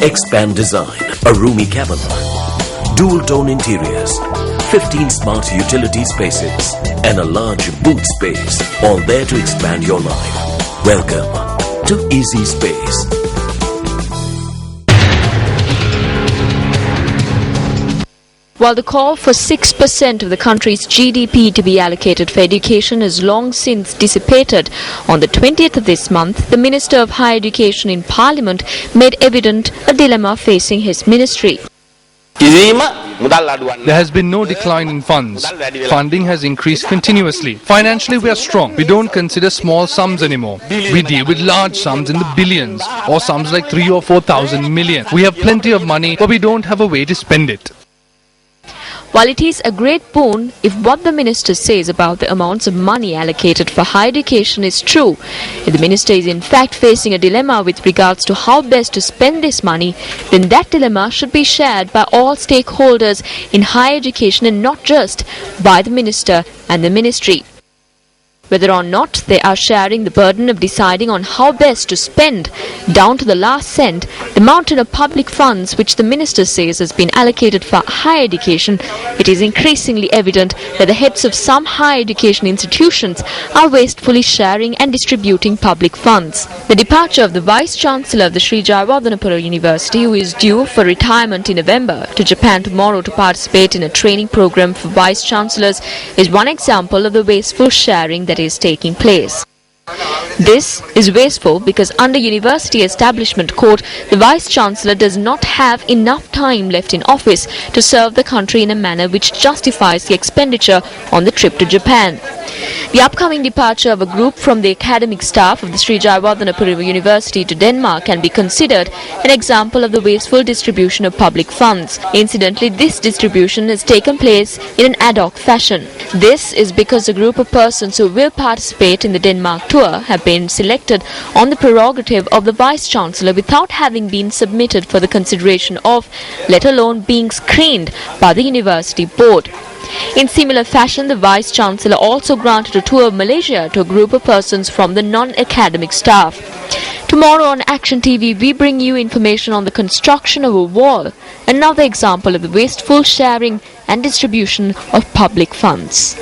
Expand design, a roomy cabin, dual tone interiors, 15 smart utility spaces and a large boot space, all there to expand your life. Welcome to Easy Space. While the call for 6% of the country's GDP to be allocated for education has long since dissipated, on the 20th of this month, the Minister of Higher Education in Parliament made evident a dilemma facing his ministry. There has been no decline in funds. Funding has increased continuously. Financially, we are strong. We don't consider small sums anymore. We deal with large sums in the billions or sums like 3 or 4,000 million. We have plenty of money, but we don't have a way to spend it. While it is a great boon if what the minister says about the amounts of money allocated for higher education is true, if the minister is in fact facing a dilemma with regards to how best to spend this money, then that dilemma should be shared by all stakeholders in higher education and not just by the minister and the ministry. Whether or not they are sharing the burden of deciding on how best to spend, down to the last cent, the mountain of public funds which the minister says has been allocated for higher education, it is increasingly evident that the heads of some higher education institutions are wastefully sharing and distributing public funds. The departure of the Vice-Chancellor of the Sri Jayawardhanapura University, who is due for retirement in November, to Japan tomorrow to participate in a training program for Vice-Chancellors is one example of the wasteful sharing that is taking place. This is wasteful because under University Establishment Code, the Vice-Chancellor does not have enough time left in office to serve the country in a manner which justifies the expenditure on the trip to Japan. The upcoming departure of a group from the academic staff of the Sri Jayawardhanapura University to Denmark can be considered an example of the wasteful distribution of public funds. Incidentally, this distribution has taken place in an ad hoc fashion. This is because a group of persons who will participate in the Denmark tour have been selected on the prerogative of the Vice-Chancellor without having been submitted for the consideration of, let alone being screened by the University Board. In similar fashion, the Vice-Chancellor also granted a tour of Malaysia to a group of persons from the non-academic staff. Tomorrow on Action TV, we bring you information on the construction of a wall, another example of the wasteful sharing and distribution of public funds.